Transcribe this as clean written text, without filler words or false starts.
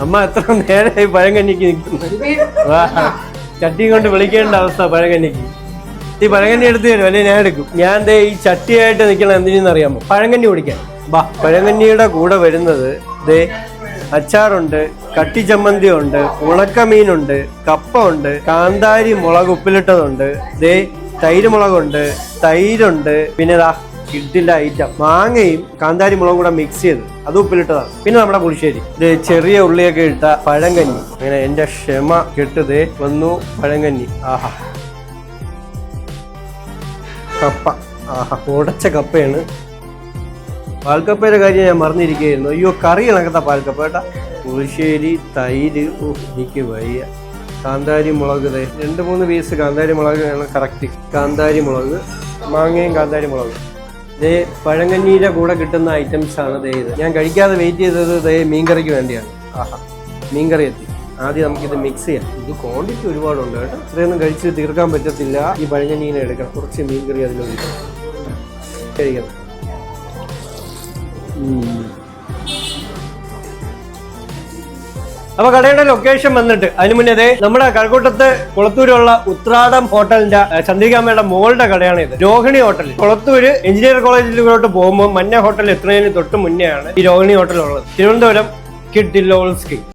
അമ്മ എത്ര നേരമായി പഴങ്കഞ്ഞിക്ക് നിൽക്കുന്നു. ചട്ടിയും കൊണ്ട് വിളിക്കേണ്ട അവസ്ഥ പഴങ്കഞ്ഞിക്ക്. ഈ പഴങ്കഞ്ഞി എടുത്ത് തരും, അല്ലെങ്കിൽ ഞാൻ എടുക്കും. ഞാൻ ദേ ഈ ചട്ടിയായിട്ട് നിൽക്കണം എന്തിനെന്ന് അറിയാമോ? പഴങ്കഞ്ഞി കുടിക്കാൻ. ബാ, പഴങ്കഞ്ഞിയുടെ കൂടെ വരുന്നത് ദേ അച്ചാറുണ്ട്, കട്ടിച്ചമ്മന്തി ഉണ്ട്, ഉണക്കമീനുണ്ട്, കപ്പ ഉണ്ട്, കാന്താരി മുളക് ഉപ്പിലിട്ടതുണ്ട്, ദേ തൈര് മുളകുണ്ട്, തൈരുണ്ട്, പിന്നെ ദാ കിഡിലെ ഐറ്റം മാങ്ങയും കാന്താരി മുളകും കൂടെ മിക്സ് ചെയ്ത് അത് ഉപ്പിലിട്ടതാണ്. പിന്നെ നമ്മുടെ പുളിശ്ശേരി, ഇത് ചെറിയ ഉള്ളിയൊക്കെ ഇട്ട പഴങ്കഞ്ഞി. അങ്ങനെ എന്റെ ക്ഷമ കെട്ടതേ വന്നു പഴങ്കഞ്ഞി. ആഹാ, കപ്പ, ആഹാ, ഉടച്ച കപ്പയാണ്. പാൽക്കപ്പയുടെ കാര്യം ഞാൻ മറന്നിരിക്കുകയായിരുന്നു. അയ്യോ, കറി ഇണക്കത്ത പാൽക്കപ്പ കേട്ടാ. പുളിശ്ശേരി, തൈര്, എനിക്ക് വയ്യ. കാന്താരി മുളക്, 2-3 പീസ് കാന്താരി മുളക് ആണ് കറക്റ്റ്. കാന്താരി മുളക്, മാങ്ങയും കാന്താരി മുളക്. ദേ പഴങ്കഞ്ഞിയുടെ കൂടെ കിട്ടുന്ന ഐറ്റംസ് ആണ് ദേ ഇത്. ഞാൻ കഴിക്കാതെ വെയിറ്റ് ചെയ്തത് ദേ മീൻകറിക്ക് വേണ്ടിയാണ്. ആഹാ, മീൻകറി എത്തി. ആദ്യം നമുക്കിത് മിക്സ് ചെയ്യാം. ഇത് ക്വാണ്ടിറ്റി ഒരുപാടുണ്ട് കേട്ടോ, ഇത്രയൊന്നും കഴിച്ച് തീർക്കാൻ പറ്റത്തില്ല. ഈ പഴങ്കഞ്ഞീനെ എടുക്കണം, കുറച്ച് മീൻകറി അതിലൊഴിക്കണം, കഴിക്കണം. അപ്പൊ കടയുടെ ലൊക്കേഷൻ വന്നിട്ട് അതിന് മുന്നേ നമ്മുടെ കഴക്കൂട്ടത്ത് കുളത്തൂരുള്ള ഉത്രാടം ഹോട്ടലിന്റെ ചന്ദ്രികാമ്മയുടെ മോളുടെ കടയാണ് ഇത്. രോഹിണി ഹോട്ടൽ, കുളത്തൂര് എഞ്ചിനീയർ കോളേജിലോട്ട് പോകുമ്പോൾ മഞ്ഞ ഹോട്ടൽ എത്തുന്നതിന് തൊട്ട് മുന്നെയാണ് ഈ രോഹിണി ഹോട്ടൽ ഉള്ളത്. തിരുവനന്തപുരം കിഡ് ഡില്ലോൾസ്കി.